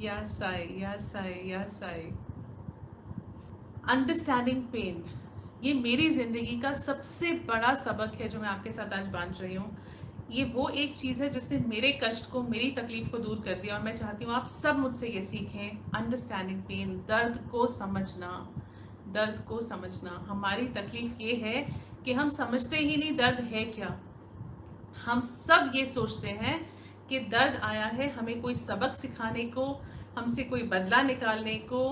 या Sai. Understanding pen, ये मेरी ज़िंदगी का सबसे बड़ा सबक है जो मैं आपके साथ आज बांट रही हूँ। ये वो एक चीज़ है जिसने मेरे कष्ट को, मेरी तकलीफ को दूर कर दिया, और मैं चाहती हूँ आप सब मुझसे ये सीखें। अंडरस्टैंडिंग पेन, दर्द को समझना। दर्द को समझना। हमारी तकलीफ ये है कि हम समझते ही नहीं दर्द है क्या। हम सब ये सोचते हैं कि दर्द आया है हमें कोई सबक सिखाने को, हमसे कोई बदला निकालने को,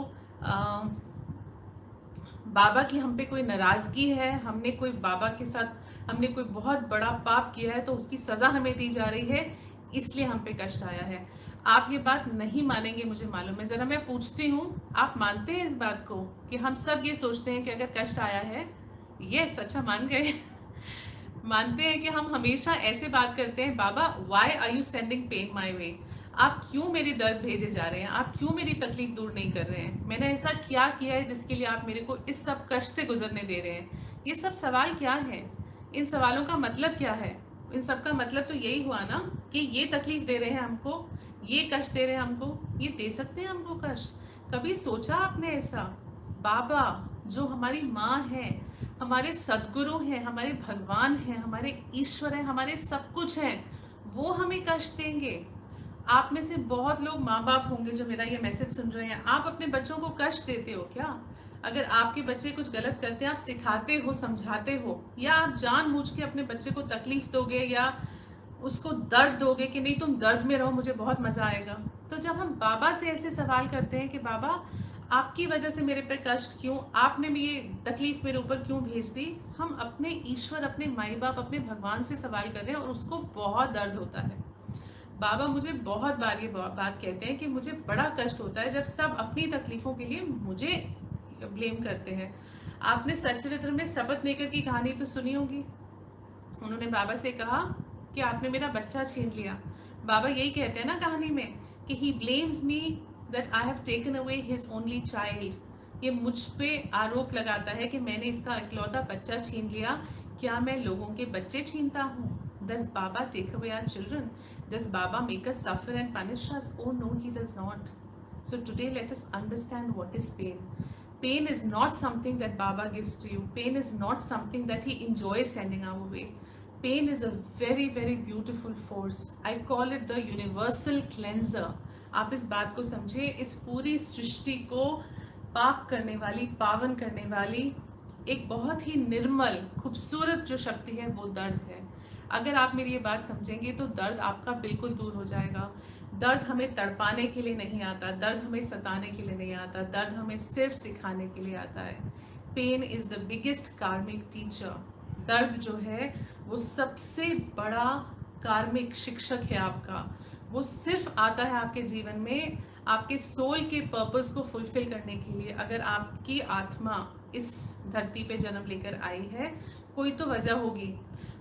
बाबा की हम पे कोई नाराज़गी है, हमने कोई बाबा के साथ हमने कोई बहुत बड़ा पाप किया है तो उसकी सज़ा हमें दी जा रही है, इसलिए हम पे कष्ट आया है। आप ये बात नहीं मानेंगे मुझे मालूम है। ज़रा मैं पूछती हूँ, आप मानते हैं इस बात को कि हम सब ये सोचते हैं कि अगर कष्ट आया है, यस, अच्छा मान गए। मानते हैं कि हम हमेशा ऐसे बात करते हैं, बाबा why are you sending pain my way. आप क्यों मेरी दर्द भेजे जा रहे हैं, आप क्यों मेरी तकलीफ दूर नहीं कर रहे हैं, मैंने ऐसा क्या किया है जिसके लिए आप मेरे को इस सब कष्ट से गुजरने दे रहे हैं। ये सब सवाल क्या है, इन सवालों का मतलब क्या है। इन सब का मतलब तो यही हुआ ना कि ये तकलीफ दे रहे हैं हमको, ये कष्ट दे रहे हैं हमको, ये दे सकते हैं हमको कष्ट। कभी सोचा आपने ऐसा? बाबा जो हमारी माँ है, हमारे सदगुरु हैं, हमारे भगवान हैं, हमारे ईश्वर हैं, हमारे सब कुछ हैं, वो हमें कष्ट देंगे? आप में से बहुत लोग माँ बाप होंगे जो मेरा ये मैसेज सुन रहे हैं। आप अपने बच्चों को कष्ट देते हो क्या? अगर आपके बच्चे कुछ गलत करते हैं, आप सिखाते हो, समझाते हो, या आप जानबूझ के अपने बच्चे को तकलीफ दोगे या उसको दर्द दोगे कि नहीं तुम दर्द में रहो, मुझे बहुत मज़ा आएगा। तो जब हम बाबा से ऐसे सवाल करते हैं कि बाबा आपकी वजह से मेरे पे कष्ट क्यों, आपने भी ये तकलीफ मेरे ऊपर क्यों भेज दी, हम अपने ईश्वर, अपने माई बाप, अपने भगवान से सवाल कर रहे हैं और उसको बहुत दर्द होता है। बाबा मुझे बहुत बार ये बात कहते हैं कि मुझे बड़ा कष्ट होता है जब सब अपनी तकलीफ़ों के लिए मुझे ब्लेम करते हैं। आपने सच्चरित्र में सपत नेकर की कहानी तो सुनी होगी। उन्होंने बाबा से कहा कि आपने मेरा बच्चा छीन लिया। बाबा यही कहते हैं ना कहानी में कि he blames me that I have taken away his only child. ये मुझ पे आरोप लगाता है कि मैंने इसका इकलौता बच्चा छीन लिया। क्या मैं लोगों के बच्चे छीनता हूँ? Does Baba take away our children? Does Baba make us suffer and punish us? Oh no, he does not. So today let us understand what is pain. Pain is not something that Baba gives to you. Pain is not something that he enjoys sending our way. Pain is a very very beautiful force. I call it the universal cleanser. आप इस बात को समझिए, इस पूरी सृष्टि को पाक करने वाली, पावन करने वाली एक बहुत ही निर्मल खूबसूरत जो शक्ति है वो दर्द है। अगर आप मेरी ये बात समझेंगे तो दर्द आपका बिल्कुल दूर हो जाएगा। दर्द हमें तड़पाने के लिए नहीं आता, दर्द हमें सताने के लिए नहीं आता, दर्द हमें सिर्फ सिखाने के लिए आता है। पेन इज़ द बिगेस्ट कार्मिक टीचर। दर्द जो है वो सबसे बड़ा कार्मिक शिक्षक है आपका। वो सिर्फ आता है आपके जीवन में आपके सोल के पर्पस को फुलफिल करने के लिए। अगर आपकी आत्मा इस धरती पे जन्म लेकर आई है, कोई तो वजह होगी।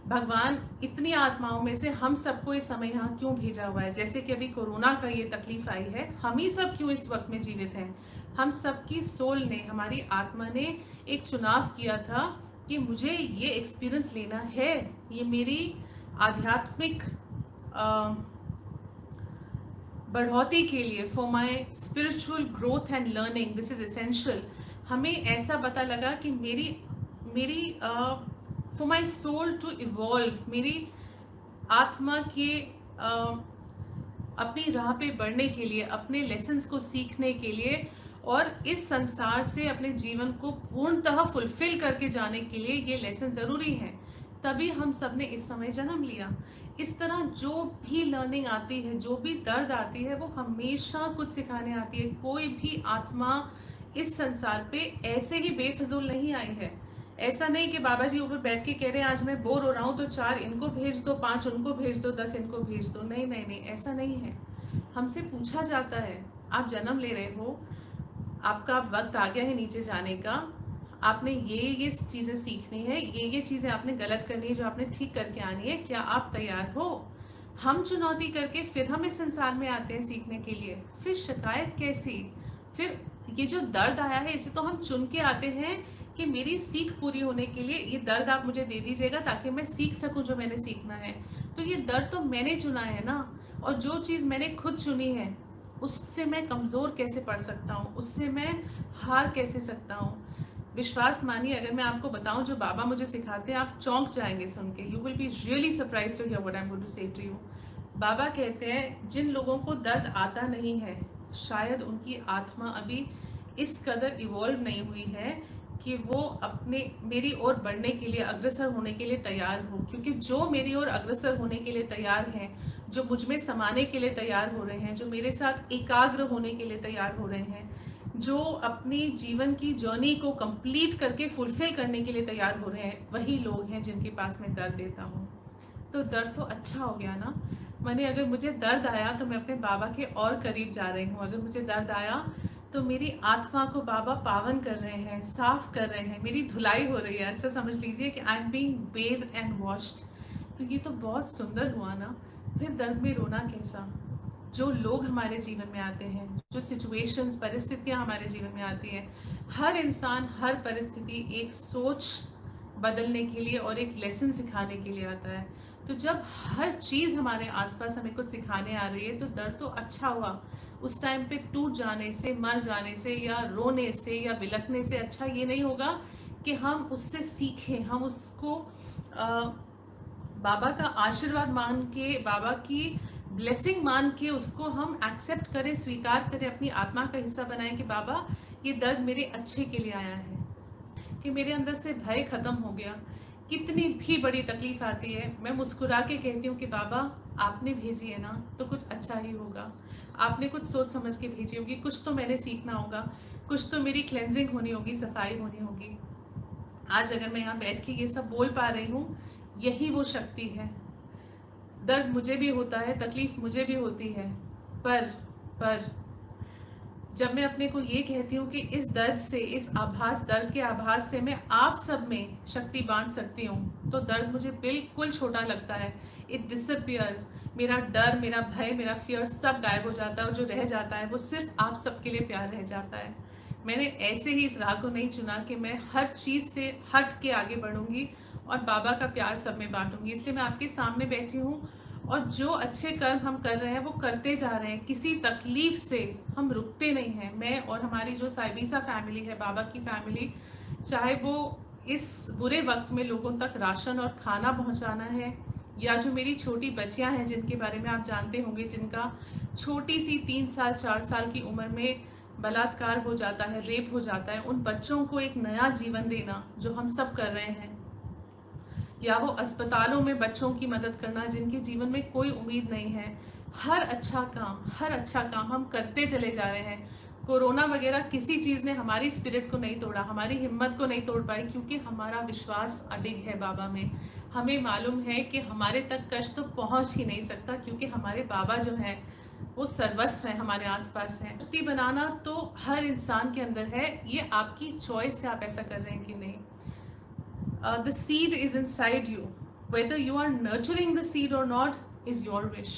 भगवान इतनी आत्माओं में से हम सबको इस समय यहाँ क्यों भेजा हुआ है? जैसे कि अभी कोरोना का ये तकलीफ आई है, हम ही सब क्यों इस वक्त में जीवित हैं? हम सबकी सोल ने, हमारी आत्मा ने एक चुनाव किया था कि मुझे ये एक्सपीरियंस लेना है, ये मेरी आध्यात्मिक बढ़ोतरी के लिए, for my spiritual growth and learning, this is essential. हमें ऐसा पता लगा कि मेरी for my soul to evolve, मेरी आत्मा के अपनी राह पे बढ़ने के लिए, अपने लेसन्स को सीखने के लिए और इस संसार से अपने जीवन को पूर्णतः फुलफिल करके जाने के लिए ये लेसन ज़रूरी हैं। तभी हम सब ने इस समय जन्म लिया। इस तरह जो भी लर्निंग आती है, जो भी दर्द आती है, वो हमेशा कुछ सिखाने आती है। कोई भी आत्मा इस संसार पे ऐसे ही बेफिजूल नहीं आई है। ऐसा नहीं कि बाबा जी ऊपर बैठ के कह रहे हैं आज मैं बोर हो रहा हूँ तो 4 इनको भेज दो, 5 उनको भेज दो, 10 इनको भेज दो। नहीं नहीं नहीं, ऐसा नहीं है। हमसे पूछा जाता है, आप जन्म ले रहे हो, आपका वक्त आ गया है नीचे जाने का, आपने ये चीज़ें सीखनी है, ये चीज़ें आपने गलत करनी है जो आपने ठीक करके आनी है, क्या आप तैयार हो? हम चुनौती करके फिर हम इस संसार में आते हैं सीखने के लिए। फिर शिकायत कैसी? फिर ये जो दर्द आया है इसे तो हम चुन के आते हैं कि मेरी सीख पूरी होने के लिए ये दर्द आप मुझे दे दीजिएगा ताकि मैं सीख सकूं जो मैंने सीखना है। तो ये दर्द तो मैंने चुना है ना, और जो चीज़ मैंने खुद चुनी है उससे मैं कमज़ोर कैसे पड़ सकता हूँ, उससे मैं हार कैसे सकता हूँ। विश्वास मानिए, अगर मैं आपको बताऊं जो बाबा मुझे सिखाते हैं, आप चौंक जाएंगे सुन के। You will be really surprise to hear what I am going to say to you. बाबा कहते हैं जिन लोगों को दर्द आता नहीं है, शायद उनकी आत्मा अभी इस कदर इवॉल्व नहीं हुई है कि वो अपने मेरी ओर बढ़ने के लिए, अग्रसर होने के लिए तैयार हो। क्योंकि जो मेरी ओर अग्रसर होने के लिए तैयार हैं, जो मुझ में समाने के लिए तैयार हो रहे हैं, जो मेरे साथ एकाग्र होने के लिए तैयार हो रहे हैं, जो अपनी जीवन की जर्नी को कंप्लीट करके फुलफिल करने के लिए तैयार हो रहे हैं, वही लोग हैं जिनके पास मैं दर्द देता हूँ। तो दर्द तो अच्छा हो गया ना। मैंने, अगर मुझे दर्द आया तो मैं अपने बाबा के और करीब जा रही हूँ। अगर मुझे दर्द आया तो मेरी आत्मा को बाबा पावन कर रहे हैं, साफ कर रहे हैं, मेरी धुलाई हो रही है। ऐसा समझ लीजिए कि I am being based and washed. तो ये तो बहुत सुंदर हुआ ना। फिर दर्द में रोना कैसा? जो लोग हमारे जीवन में आते हैं, जो सिचुएशंस, परिस्थितियां हमारे जीवन में आती हैं, हर इंसान, हर परिस्थिति एक सोच बदलने के लिए और एक लेसन सिखाने के लिए आता है। तो जब हर चीज़ हमारे आसपास हमें कुछ सिखाने आ रही है, तो दर्द तो अच्छा हुआ। उस टाइम पे टूट जाने से, मर जाने से, या रोने से, या बिलखने से अच्छा ये नहीं होगा कि हम उससे सीखें, हम उसको बाबा का आशीर्वाद मान के, बाबा की ब्लेसिंग मान के उसको हम एक्सेप्ट करें, स्वीकार करें, अपनी आत्मा का हिस्सा बनाएं कि बाबा ये दर्द मेरे अच्छे के लिए आया है, कि मेरे अंदर से भय खत्म हो गया। कितनी भी बड़ी तकलीफ आती है, मैं मुस्कुरा के कहती हूँ कि बाबा आपने भेजी है ना, तो कुछ अच्छा ही होगा। आपने कुछ सोच समझ के भेजी होगी, कुछ तो मैंने सीखना होगा, कुछ तो मेरी क्लेंजिंग होनी होगी, सफाई होनी होगी। आज अगर मैं यहाँ बैठ के ये सब बोल पा रही हूँ, यही वो शक्ति है। दर्द मुझे भी होता है, तकलीफ मुझे भी होती है, पर जब मैं अपने को ये कहती हूँ कि इस दर्द से, इस आभास, दर्द के आभास से मैं आप सब में शक्ति बांट सकती हूँ, तो दर्द मुझे बिल्कुल छोटा लगता है। It disappears. मेरा डर, मेरा भय, मेरा फियर सब गायब हो जाता है, और जो रह जाता है वो सिर्फ आप सबके लिए प्यार रह जाता है। मैंने ऐसे ही इस राह को नहीं चुना कि मैं हर चीज़ से हट के आगे बढ़ूंगी और बाबा का प्यार सब में बांटूंगी। इसलिए मैं आपके सामने बैठी हूँ, और जो अच्छे कर्म हम कर रहे हैं वो करते जा रहे हैं। किसी तकलीफ से हम रुकते नहीं हैं। मैं और हमारी जो साइबीसा फैमिली है, बाबा की फैमिली, चाहे वो इस बुरे वक्त में लोगों तक राशन और खाना पहुंचाना है, या जो मेरी छोटी बच्चियां हैं जिनके बारे में आप जानते होंगे, जिनका छोटी सी 3 साल 4 साल की उम्र में बलात्कार हो जाता है, रेप हो जाता है, उन बच्चों को एक नया जीवन देना जो हम सब कर रहे हैं, या वो अस्पतालों में बच्चों की मदद करना जिनके जीवन में कोई उम्मीद नहीं है। हर अच्छा काम हम करते चले जा रहे हैं। कोरोना वगैरह किसी चीज़ ने हमारी स्पिरिट को नहीं तोड़ा, हमारी हिम्मत को नहीं तोड़ पाई, क्योंकि हमारा विश्वास अडिग है बाबा में। हमें मालूम है कि हमारे तक कष्ट तो पहुंच ही नहीं सकता, क्योंकि हमारे बाबा जो हैं वो सर्वस्व है, हमारे आसपास हैं। शक्ति बनाना तो हर इंसान के अंदर है, ये आपकी चॉइस है, आप ऐसा कर रहे हैं कि नहीं। The seed is inside you. Whether you are nurturing the seed or not is your wish.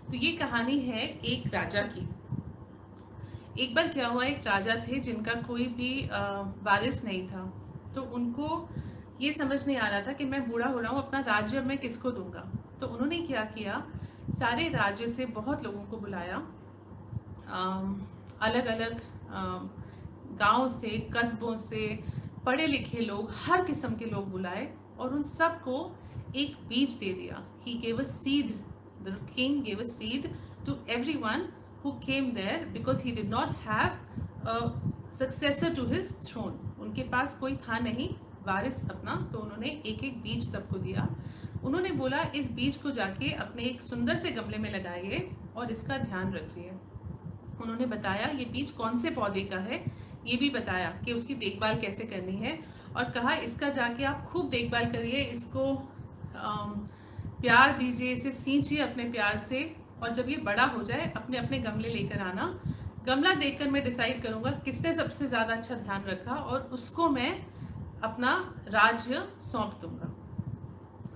तो ये कहानी है एक राजा की। एक बार क्या हुआ, एक राजा थे जिनका कोई भी वारिस नहीं था। तो उनको ये समझ नहीं आ रहा था कि मैं बूढ़ा हो रहा हूँ, अपना राज्य मैं किसको दूंगा। तो उन्होंने क्या किया, सारे राज्य से बहुत लोगों को बुलाया, अलग अलग गाँव से, कस्बों से, पढ़े लिखे लोग, हर किस्म के लोग बुलाए, और उन सबको एक बीज दे दिया। He gave a seed. The king gave a seed to everyone who came there because he did not have a successor to his throne. उनके पास कोई था नहीं वारिस अपना, तो उन्होंने एक एक बीज सबको दिया। उन्होंने बोला इस बीज को जाके अपने एक सुंदर से गमले में लगाइए और इसका ध्यान रखिए। उन्होंने बताया ये बीज कौन से पौधे का है, ये भी बताया कि उसकी देखभाल कैसे करनी है, और कहा इसका जाके आप खूब देखभाल करिए, इसको प्यार दीजिए, इसे सींचिए अपने प्यार से, और जब ये बड़ा हो जाए अपने अपने गमले लेकर आना। गमला देखकर मैं डिसाइड करूँगा किसने सबसे ज़्यादा अच्छा ध्यान रखा, और उसको मैं अपना राज्य सौंप दूँगा।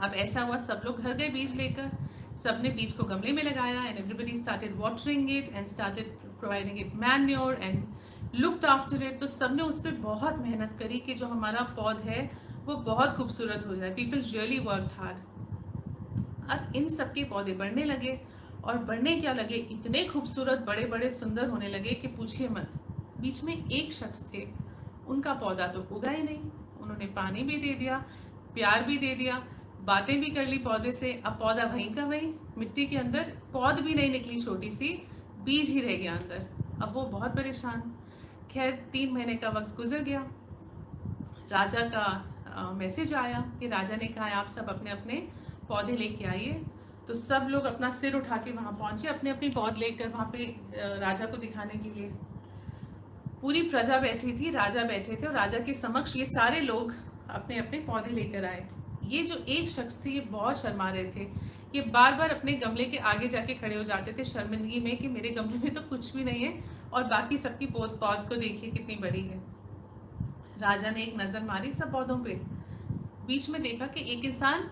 अब ऐसा हुआ, सब लोग घर गए बीज लेकर, सबने बीज को गमले में लगाया, and everybody started watering it and started providing it manure and looked after it. तो सबने उस पर बहुत मेहनत करी कि जो हमारा पौध है वो बहुत खूबसूरत हो जाए। People really worked hard. अब इन सब के पौधे बढ़ने लगे, और बढ़ने क्या लगे, इतने खूबसूरत बड़े बड़े सुंदर होने लगे कि पूछिए मत। बीच में एक शख्स थे, उनका पौधा तो उगा ही नहीं। उन्होंने पानी भी दे दिया, प्यार भी दे दिया, बातें भी कर ली पौधे से। अब पौधा वहीं का वहीं मिट्टी के अंदर, पौध भी नहीं निकली, छोटी सी बीज ही रह गया अंदर। अब वो बहुत परेशान। खैर 3 महीने का वक्त गुजर गया। राजा का मैसेज आया कि राजा ने कहा आप सब अपने अपने पौधे लेके आइए। तो सब लोग अपना सिर उठा के वहाँ पहुँचे, अपने अपनी पौध लेकर वहाँ पे राजा को दिखाने के लिए। पूरी प्रजा बैठी थी, राजा बैठे थे और राजा के समक्ष ये सारे लोग अपने अपने पौधे लेकर आए। ये जो एक शख्स थे ये बहुत शर्मा रहे थे। ये बार बार अपने गमले के आगे जाके खड़े हो जाते थे शर्मिंदगी में कि मेरे गमले में तो कुछ भी नहीं है और बाकी सबकी पौध को देखिए कितनी बड़ी है। राजा ने एक नज़र मारी सब पौधों पे, बीच में देखा कि एक इंसान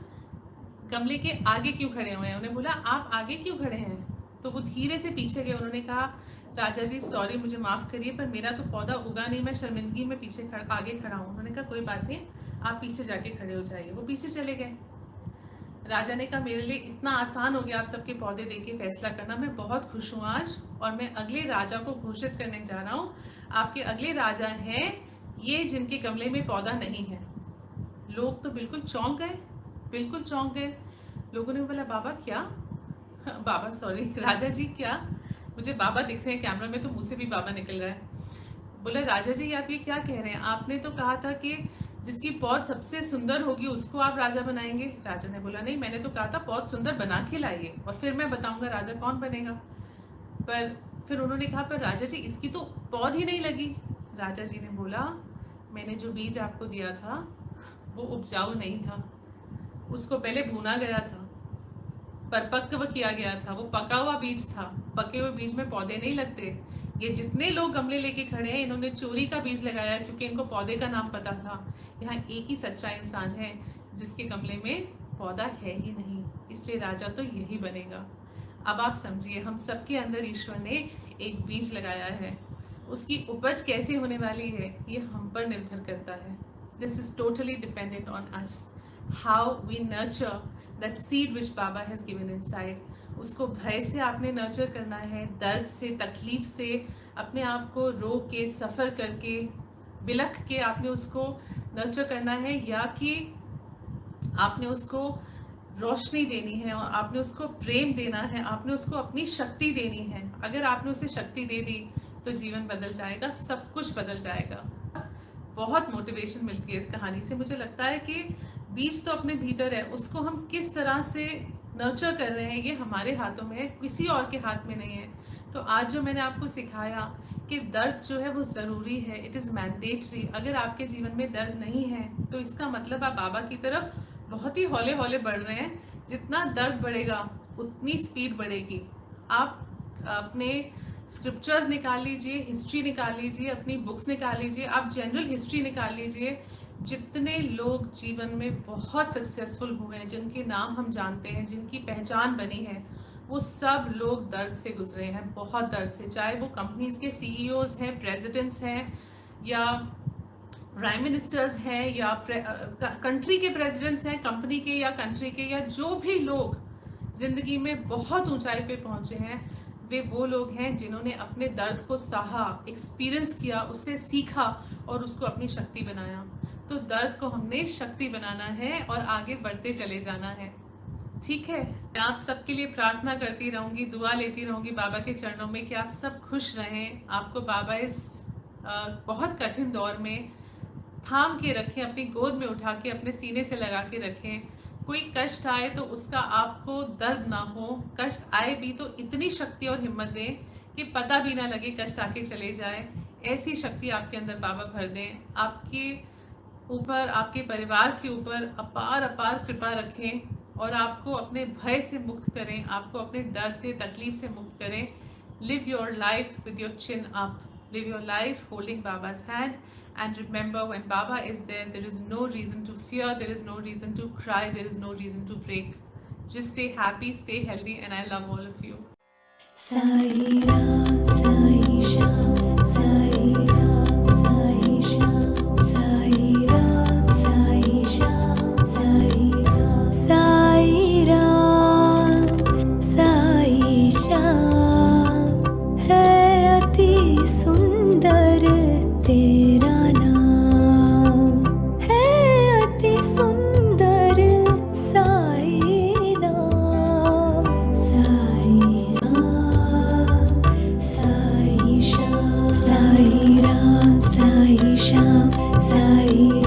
गमले के आगे क्यों खड़े हुए हैं। उन्हें बोला आप आगे क्यों खड़े हैं? तो वो धीरे से पीछे गए। उन्होंने कहा राजा जी सॉरी, मुझे माफ़ करिए, पर मेरा तो पौधा उगा नहीं, मैं शर्मिंदगी में आगे खड़ा हूँ। उन्होंने कहा कोई बात नहीं, आप पीछे जाके खड़े हो जाइए। वो पीछे चले गए। राजा ने कहा मेरे लिए इतना आसान हो गया आप सबके पौधे दे के फैसला करना, मैं बहुत खुश हूँ आज, और मैं अगले राजा को घोषित करने जा रहा हूँ। आपके अगले राजा हैं ये जिनके गमले में पौधा नहीं है। लोग तो बिल्कुल चौंक गए, बिल्कुल चौंक गए। लोगों ने बोला बाबा क्या? बाबा सॉरी राजा जी क्या? मुझे बाबा दिख रहे हैं कैमरा में तो मुंह से भी बाबा निकल रहा है। बोला राजा जी आप ये क्या कह रहे हैं? आपने तो कहा था कि जिसकी पौध सबसे सुंदर होगी उसको आप राजा बनाएंगे। राजा ने बोला नहीं, मैंने तो कहा था पौध सुंदर बना के लाइए और फिर मैं बताऊंगा राजा कौन बनेगा। पर फिर उन्होंने कहा पर राजा जी इसकी तो पौध ही नहीं लगी। राजा जी ने बोला मैंने जो बीज आपको दिया था वो उपजाऊ नहीं था, उसको पहले भुना गया था, परिपक्व किया गया था, वो पका हुआ बीज था। पके हुए बीज में पौधे नहीं लगते। ये जितने लोग गमले लेके खड़े हैं इन्होंने चोरी का बीज लगाया क्योंकि इनको पौधे का नाम पता था। यहाँ एक ही सच्चा इंसान है जिसके गमले में पौधा है ही नहीं, इसलिए राजा तो यही बनेगा। अब आप समझिए हम सबके अंदर ईश्वर ने एक बीज लगाया है, उसकी उपज कैसे होने वाली है ये हम पर निर्भर करता है। This is totally dependent on us, how we nurture that seed which Baba has given inside. उसको भय से आपने नर्चर करना है, दर्द से, तकलीफ से, अपने आप को रो के, सफ़र करके, बिलख के आपने उसको नर्चर करना है, या कि आपने उसको रोशनी देनी है और आपने उसको प्रेम देना है, आपने उसको अपनी शक्ति देनी है। अगर आपने उसे शक्ति दे दी तो जीवन बदल जाएगा, सब कुछ बदल जाएगा। बहुत मोटिवेशन मिलती है इस कहानी से। मुझे लगता है कि बीज तो अपने भीतर है, उसको हम किस तरह से नर्चर कर रहे हैं ये हमारे हाथों में है, किसी और के हाथ में नहीं है। तो आज जो मैंने आपको सिखाया कि दर्द जो है वो ज़रूरी है, इट इज़ मैंडेटरी। अगर आपके जीवन में दर्द नहीं है तो इसका मतलब आप बाबा की तरफ बहुत ही हौले हौले बढ़ रहे हैं। जितना दर्द बढ़ेगा उतनी स्पीड बढ़ेगी। आप अपने स्क्रिप्चर्स निकाल लीजिए, हिस्ट्री निकाल लीजिए, अपनी बुक्स निकाल लीजिए, आप जनरल हिस्ट्री निकाल लीजिए। जितने लोग जीवन में बहुत सक्सेसफुल हुए हैं, जिनके नाम हम जानते हैं, जिनकी पहचान बनी है, वो सब लोग दर्द से गुजरे हैं, बहुत दर्द से। चाहे वो कंपनीज के सीईओज हैं, प्रेसिडेंट्स हैं, या प्राइम मिनिस्टर्स हैं, या कंट्री के प्रेसिडेंट्स हैं, कंपनी के या कंट्री के, या जो भी लोग ज़िंदगी में बहुत ऊंचाई पे पहुंचे हैं, वे वो लोग हैं जिन्होंने अपने दर्द को सहा, एक्सपीरियंस किया, उससे सीखा और उसको अपनी शक्ति बनाया। तो दर्द को हमने शक्ति बनाना है और आगे बढ़ते चले जाना है। ठीक है, मैं आप सबके लिए प्रार्थना करती रहूँगी, दुआ लेती रहूँगी बाबा के चरणों में कि आप सब खुश रहें। आपको बाबा इस बहुत कठिन दौर में थाम के रखें, अपनी गोद में उठा के अपने सीने से लगा के रखें। कोई कष्ट आए तो उसका आपको दर्द ना हो, कष्ट आए भी तो इतनी शक्ति और हिम्मत दें कि पता भी ना लगे कष्ट आके चले जाए। ऐसी शक्ति आपके अंदर बाबा भर दें, आपके ऊपर, आपके परिवार के ऊपर अपार अपार कृपा रखें और आपको अपने भय से मुक्त करें, आपको अपने डर से, तकलीफ से मुक्त करें। Live your life with your chin up, live your life holding Baba's hand, and remember when Baba is there, there is no reason to fear, there is no reason to cry, there is no reason to break. Just stay happy, stay healthy, and I love all of you. Sai Ram, Sai Shyam, Sai Ram, Sai Shyam, Sai Ram, Sai Shyam, Sai Ram, Sai Ram, Sai Shyam Sai